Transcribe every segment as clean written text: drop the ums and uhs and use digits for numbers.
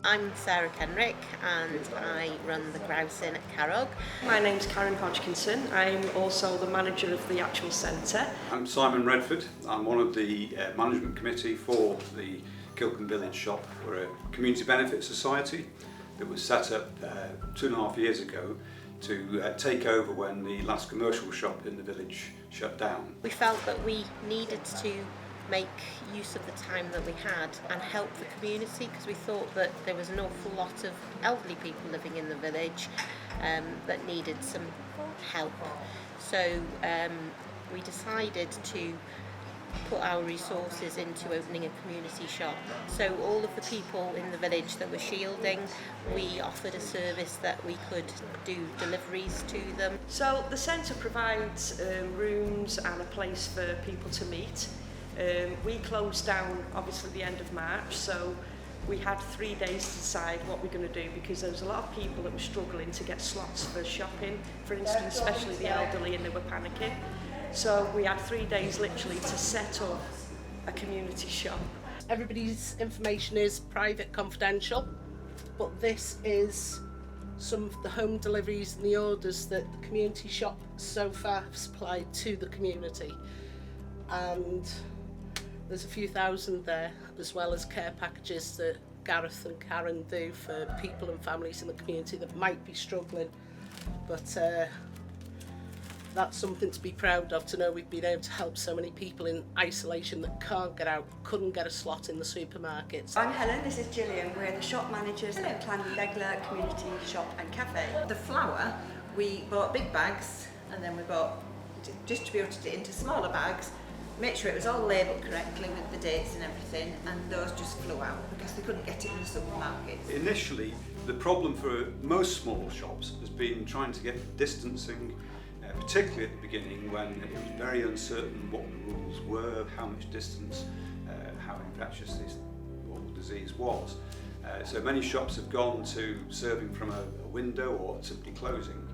I'm Sarah Kenrick and I run the Grouse Inn at Carrog. My name's Karen Hodgkinson. I'm also the manager of the actual centre. I'm Simon Redford. I'm one of the management committee for the Kilcombe Village Shop. We're a community benefit society that was set up 2.5 years ago to take over when the last commercial shop in the village shut down. We felt that we needed to make use of the time that we had and help the community, because we thought that there was an awful lot of elderly people living in the village that needed some help. So we decided to put our resources into opening a community shop. So all of the people in the village that were shielding, we offered a service that we could do deliveries to them. So the centre provides rooms and a place for people to meet. We closed down obviously the end of March, so we had 3 days to decide what we're going to do, because there was a lot of people that were struggling to get slots for shopping, for instance, especially the elderly, and they were panicking. So we had 3 days literally to set up a community shop. Everybody's information is private, confidential, but this is some of the home deliveries and the orders that the community shop so far have supplied to the community. And there's a few thousand there, as well as care packages that Gareth and Karen do for people and families in the community that might be struggling. But that's something to be proud of, to know we've been able to help so many people in isolation that can't get out, couldn't get a slot in the supermarkets. I'm Helen, this is Gillian. We're the shop managers at Llanlegla Community Shop and Cafe. The flour, we bought big bags and then we distributed it into smaller bags, make sure it was all labelled correctly with the dates and everything, and those just flew out because they couldn't get it in the supermarkets. Initially, the problem for most small shops has been trying to get distancing, particularly at the beginning when it was very uncertain what the rules were, how much distance, how infectious this disease was. So many shops have gone to serving from a window or simply closing.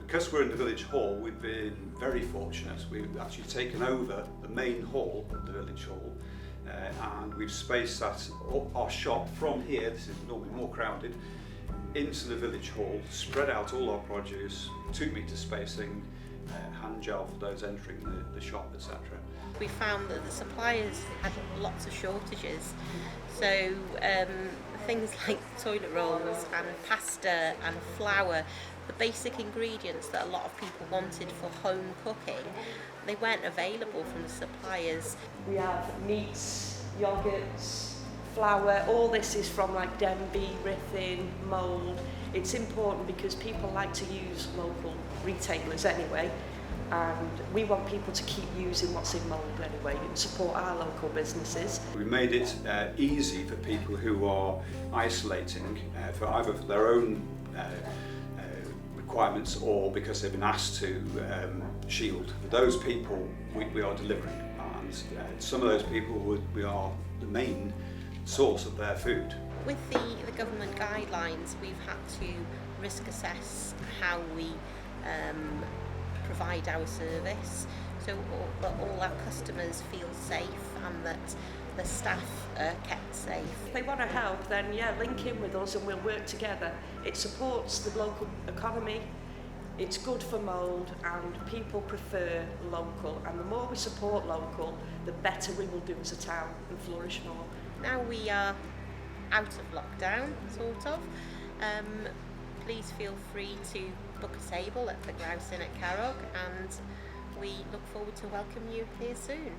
Because we're in the village hall, we've been very fortunate. We've actually taken over the main hall of the village hall, and we've spaced our shop from here, this is normally more crowded, into the village hall, spread out all our produce, 2 metre spacing, hand gel for those entering the shop, etc. We found that the suppliers had lots of shortages, so things like toilet rolls and pasta and flour, the basic ingredients that a lot of people wanted for home cooking, they weren't available from the suppliers. We have meats, yogurts, flour. All this is from like Denbigh, Ruthin, Mould. It's important because people like to use local retailers anyway, and we want people to keep using what's in Mould anyway and support our local businesses. We made it easy for people who are isolating for either for their own requirements or because they've been asked to shield. For those people we are delivering, and some of those people we are the main source of their food. With the government guidelines, we've had to risk assess how we provide our service, so that all our customers feel safe and that the staff are kept safe. If they want to help, then yeah, link in with us and we'll work together. It supports the local economy, it's good for Mould, and people prefer local, and the more we support local, the better we will do as a town and flourish more. Now we are out of lockdown, sort of, please feel free to book a table at the Grouse Inn at Carrog, and we look forward to welcoming you here soon.